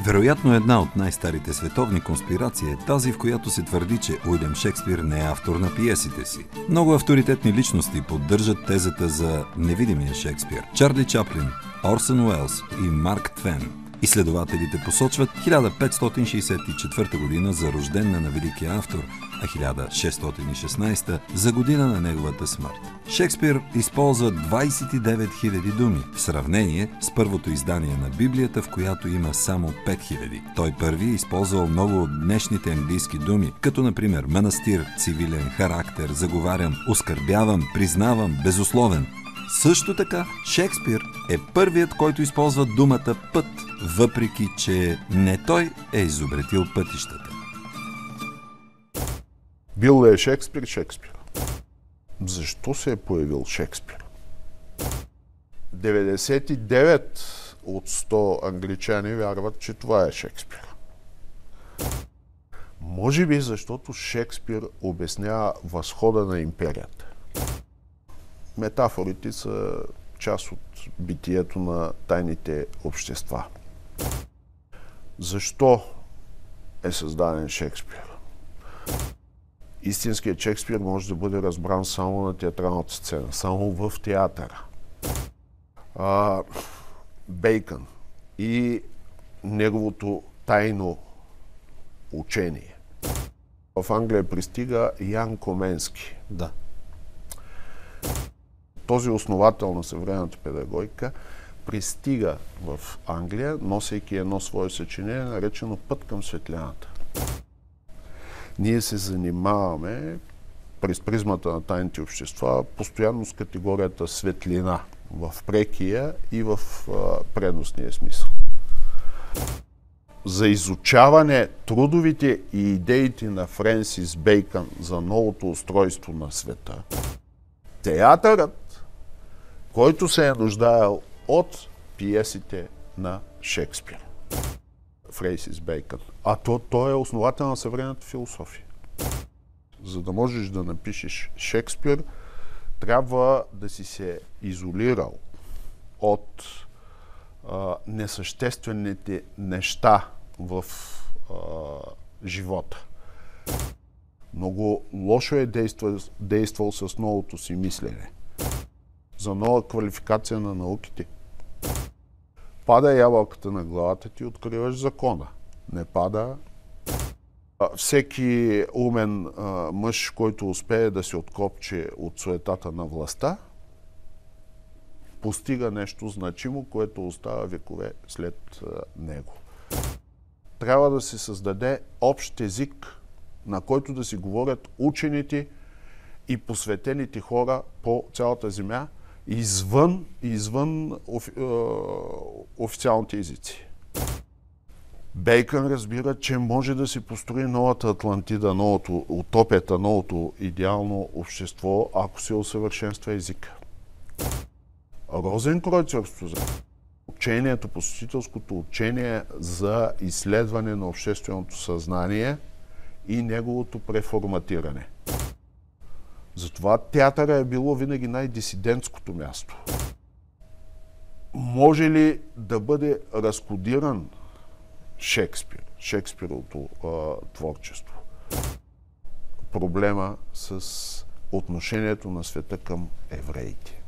Вероятно една от най-старите световни конспирации е тази, в която се твърди, че Уилям Шекспир не е автор на пиесите си. Много авторитетни личности поддържат тезата за невидимия Шекспир. Чарли Чаплин, Орсън Уелс и Марк Твен. Изследователите посочват 1564 година за рождена на великия автор, а 1616 за година на неговата смърт. Шекспир използва 29 000 думи, в сравнение с първото издание на Библията, в която има само 5000. Той първи е използвал много от днешните английски думи, като например манастир, цивилен, характер, заговарям, оскърбявам, признавам, безусловен. Също така, Шекспир е първият, който използва думата път, въпреки че не той е изобретил пътищата. Бил ли е Шекспир Шекспир? Защо се е появил Шекспир? 99 от 100 англичани вярват, че това е Шекспир. Може би защото Шекспир обяснява възхода на империята. Метафорите са част от битието на тайните общества. Защо е създаден Шекспир? Истинският Шекспир може да бъде разбран само на театралната сцена, само в театъра. Бейкън и неговото тайно учение. В Англия пристига Ян Коменски. Да. Този основател на съвременната педагогика пристига в Англия, носейки едно свое съчинение, наречено Път към светлината. Ние се занимаваме през призмата на тайните общества постоянно с категорията светлина в прекия и в предностния смисъл. За изучаване трудовите и идеите на Френсис Бейкън за новото устройство на света, театърът, който се е нуждаел от пиесите на Шекспир. Френсис Бейкън. А той е основател на съвременната философия. За да можеш да напишеш Шекспир, трябва да си се изолирал от несъществените неща в живота. Много лошо е действал с новото си мислене. За нова квалификация на науките. Пада ябълката на главата ти, откриваш закона. Не пада. Всеки умен мъж, който успее да се откопче от суетата на властта, постига нещо значимо, което остава векове след него. Трябва да се създаде общ език, на който да си говорят учените и посветените хора по цялата земя, извън официалните езици. Бейкън разбира, че може да се построи новата Атлантида, новото утопията, новото идеално общество, ако се усъвършенства езика. Розенкройцерство, учението, посетителското учение за изследване на общественото съзнание и неговото преформатиране. Затова театъра е било винаги най-дисидентското място. Може ли да бъде разкодиран Шекспир, Шекспировото творчество? Проблема с отношението на света към евреите.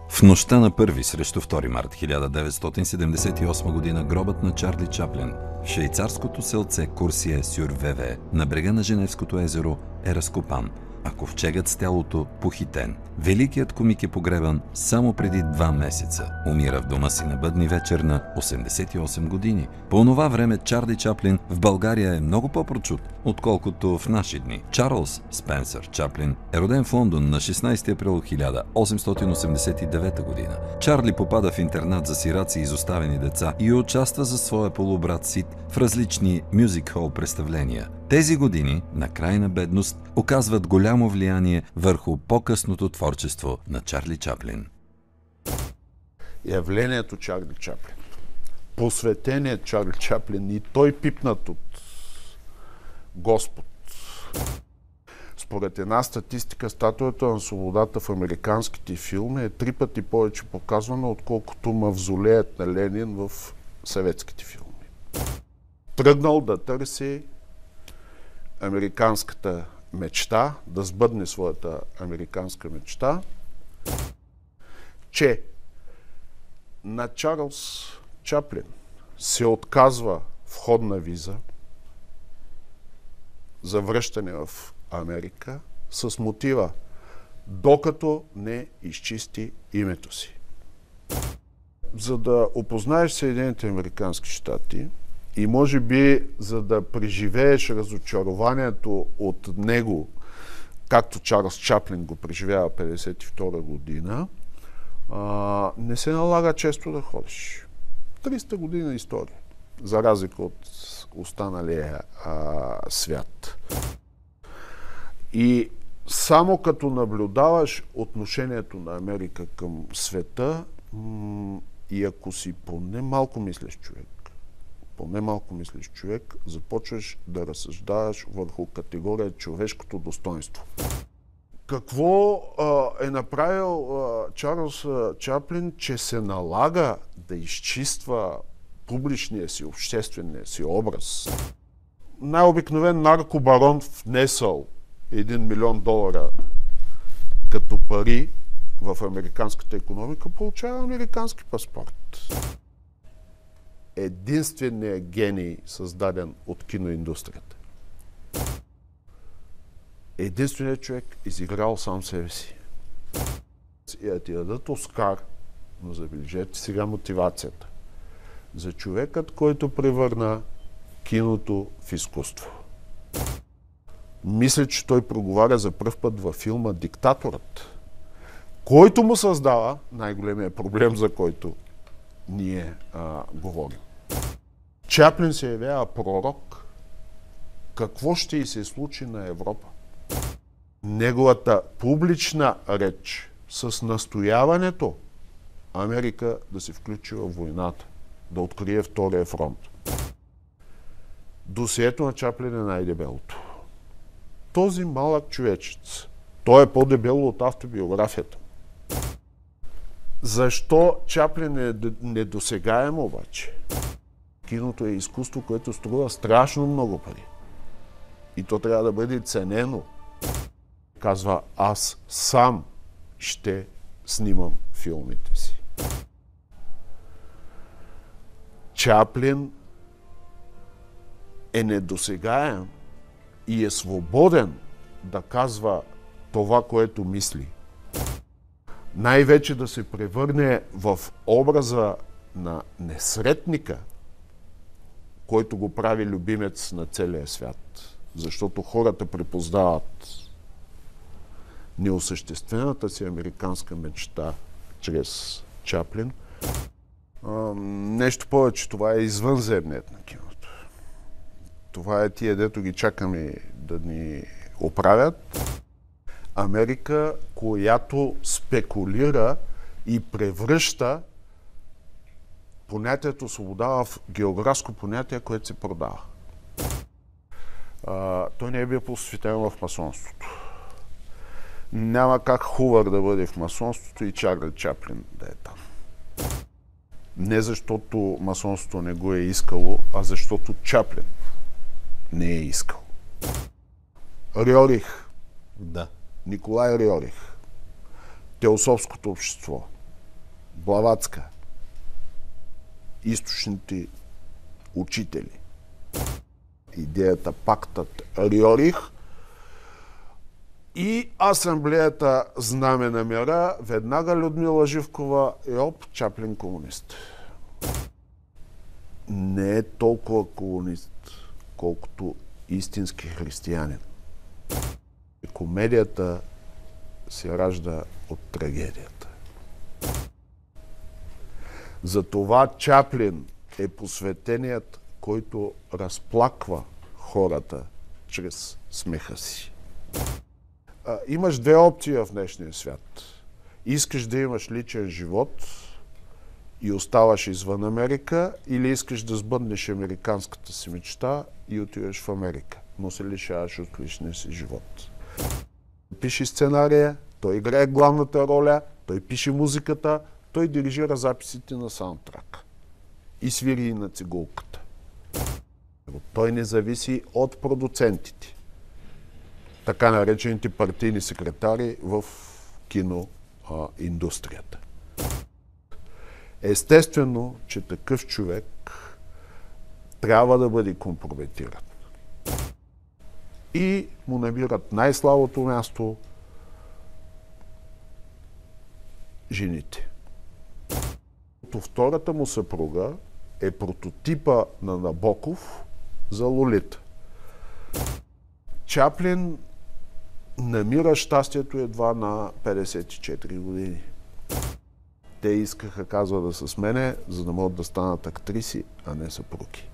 В нощта на 1 срещу 2 март 1978 година гробът на Чарли Чаплин в швейцарското селце Курсие-сюр-Веве на брега на Женевското езеро е разкопан, а ковчегът с тялото похитен. Великият комик е погребан само преди 2 месеца. Умира в дома си на бъдни вечер на 88 години. По онова време Чарли Чаплин в България е много по-прочут, отколкото в наши дни. Чарлз Спенсър Чаплин е роден в Лондон на 16 април 1889 година. Чарли попада в интернат за сираци и изоставени деца и участва за своя полубрат Сид в различни мюзик-хол представления. Тези години на крайна бедност оказват голямо влияние върху по-късното творчество на Чарли Чаплин. Явлението Чарли Чаплин, посветеният Чарли Чаплин и той пипнат от Господ. Според една статистика, статуята на свободата в американските филми е 3 пъти повече показвана, отколкото мавзолеят на Ленин в съветските филми. Тръгнал да търси американската мечта, да сбъдне своята американска мечта, че на Чарлз Чаплин се отказва входна виза за връщане в Америка с мотива, докато не изчисти името си. За да опознаеш Съединените американски щати и може би за да преживееш разочарованието от него, както Чарлз Чаплин го преживява 1952 година, не се налага често да ходиш. 300 година история, за разлика от останалия свят. И само като наблюдаваш отношението на Америка към света и ако си поне малко мислиш човек, започваш да разсъждаваш върху категория човешкото достоинство. Какво е направил Чарлз Чаплин, че се налага да изчиства публичния си, обществения си образ? Най-обикновен наркобарон внесъл $1 милион като пари в американската икономика, получава американски паспорт. Единственият гений, създаден от киноиндустрията. Единственият човек изиграл сам себе си. И да ти дадат Оскар, но забележете сега мотивацията. За човекът, който превърна киното в изкуство. Мисля, че той проговаря за пръв път във филма «Диктаторът», който му създава най-големия проблем, за който ние говорим. Чаплин се явява пророк. Какво ще й се случи на Европа? Неговата публична реч с настояването Америка да се включи в войната, да открие втория фронт. Досието на Чаплин е най-дебелото. Този малък човечец, той е по-дебело от автобиографията. Защо Чаплин е недосегаем обаче? Киното е изкуство, което струва страшно много пари. И то трябва да бъде ценено. Казва, аз сам ще снимам филмите си. Чаплин е недосегаем и е свободен да казва това, което мисли. Най-вече да се превърне в образа на несретника, който го прави любимец на целия свят. Защото хората припознават неосъществената си американска мечта чрез Чаплин. Нещо повече, това е извънземният на киното. Това е тия, дето ги чакаме да ни оправят. Америка, която спекулира и превръща понятието свобода в географско понятие, което се продава. Той не е бил посветен в масонството. Няма как Хувър да бъде в масонството и Чарли Чаплин да е там. Не защото масонството не го е искало, а защото Чаплин не е искал. Рьорих. Да. Николай Рьорих. Теософското общество. Блаватска. Източните учители. Идеята, пактът Рьорих и асамблеята Знаме на мира, веднага Людмила Живкова Чаплин комунист. Не е толкова комунист, колкото истински християнин. Комедията се ражда от трагедията. Затова Чаплин е посветеният, който разплаква хората чрез смеха си. Имаш две опции в днешния свят. Искаш да имаш личен живот и оставаш извън Америка, или искаш да сбъднеш американската си мечта и отиваш в Америка, но се лишаваш от личния си живот. Пише сценария, той играе главната роля, той пише музиката, той дирижира записите на саундтрак. и свири и на цигулката. Той не зависи от продуцентите, така наречените партийни секретари в киноиндустрията. Естествено, че такъв човек трябва да бъде компрометиран. И му набират най-слабото място жените. Втората му съпруга е прототипа на Набоков за Лолита. Чаплин намира щастието едва на 54 години. Те искаха, казва, да са с мене, за да могат да станат актриси, а не съпруги.